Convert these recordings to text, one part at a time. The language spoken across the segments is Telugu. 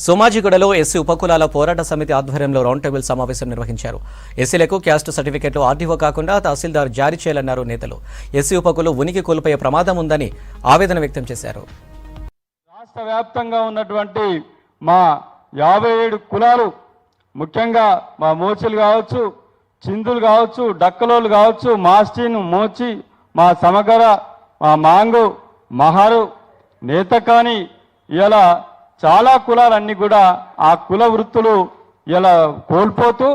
సోమాజిగూడలో ఎస్సీ ఉపకులాల పోరాట సమితి ఆధ్వర్యంలో రౌండ్ టేబుల్ సమావేశం నిర్వహించారు. ఎస్సీలకు క్యాస్ట్ సర్టిఫికెట్లు ఆర్టీఓ కాకుండా తహసీల్దార్ జారీ చేయాలన్నారు నేతలు. ఎస్సీ ఉపకులు ఉనికి కోల్పోయే ప్రమాదం ఉందని ఆవేదన వ్యక్తం చేశారు. రాష్ట్ర వ్యాప్తంగా ఉన్నటువంటి మా 57 కులాలు, ముఖ్యంగా మా మోచలు కావచ్చు, చిందులు కావచ్చు, డక్కలోలు కావచ్చు, మాస్టీన్, మోచి, మా సమగర, మా మాంగు, మహారు, నేతకాని, ఇలా చాలా కులాలన్నీ కూడా ఆ కుల వృత్తులు ఇలా కోల్పోతూ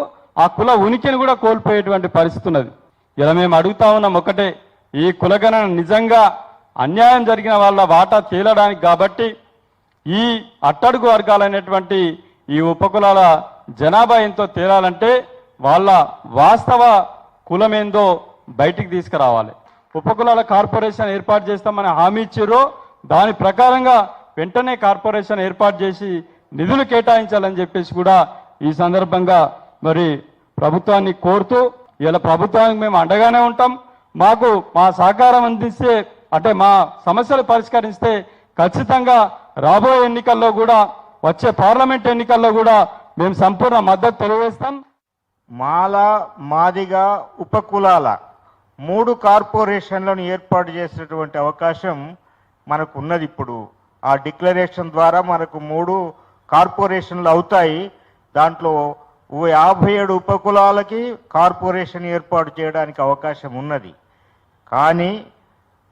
ఆ కుల ఉనికిని కూడా కోల్పోయేటువంటి పరిస్థితి ఉన్నది. ఇలా మేము అడుగుతా ఉన్నాం ఒకటే, ఈ కులగణన నిజంగా అన్యాయం జరిగిన వాళ్ళ వాటా తేలడానికి కాబట్టి ఈ అట్టడుగు వర్గాలైనటువంటి ఈ ఉపకులాల జనాభా ఎంతో తేలాలంటే వాళ్ళ వాస్తవ కులమేందో బయటికి తీసుకురావాలి. ఉపకులాల కార్పొరేషన్ ఏర్పాటు చేస్తామని హామీ ఇచ్చారో దాని ప్రకారంగా వెంటనే కార్పొరేషన్ ఏర్పాటు చేసి నిధులు కేటాయించాలని చెప్పేసి కూడా ఈ సందర్భంగా మరి ప్రభుత్వాన్ని కోరుతూ, ఇలా ప్రభుత్వానికి మేము అండగానే ఉంటాం. మాకు మా సహకారం అందిస్తే, అంటే మా సమస్యలు పరిష్కరిస్తే ఖచ్చితంగా రాబోయే ఎన్నికల్లో కూడా, వచ్చే పార్లమెంట్ ఎన్నికల్లో కూడా మేము సంపూర్ణ మద్దతు తెలియజేస్తాం. మాల, మాదిగ, ఉపకులాల 3 కార్పొరేషన్లను ఏర్పాటు చేసినటువంటి అవకాశం మనకు ఉన్నది. ఇప్పుడు ఆ డిక్లరేషన్ ద్వారా మనకు 3 కార్పొరేషన్లు అవుతాయి. దాంట్లో 57 ఉపకులాలకి కార్పొరేషన్ ఏర్పాటు చేయడానికి అవకాశం ఉన్నది. కానీ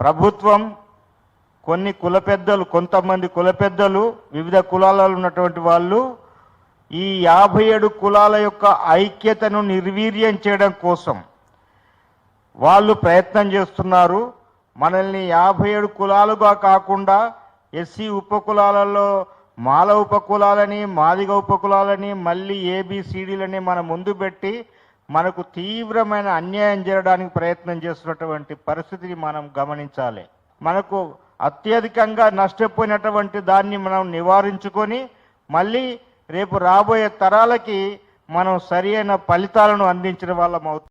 ప్రభుత్వం కొంతమంది కుల పెద్దలు, వివిధ కులాలలో ఉన్నటువంటి వాళ్ళు ఈ 57 కులాల యొక్క ఐక్యతను నిర్వీర్యం చేయడం కోసం వాళ్ళు ప్రయత్నం చేస్తున్నారు. మనల్ని 57 కులాలుగా కాకుండా ఎస్సీ ఉపకులాలలో మాల ఉపకులాలని, మాదిగ ఉపకులాలని, మళ్ళీ ఏబిసిడీలని మన ముందు పెట్టి మనకు తీవ్రమైన అన్యాయం జరగడానికి ప్రయత్నం చేస్తున్నటువంటి పరిస్థితిని మనం గమనించాలి. మనకు అత్యధికంగా నష్టపోయినటువంటి దాన్ని మనం నివారించుకొని మళ్ళీ రేపు రాబోయే తరాలకి మనం సరి అయిన ఫలితాలను అందించిన వాళ్ళం అవుతాం.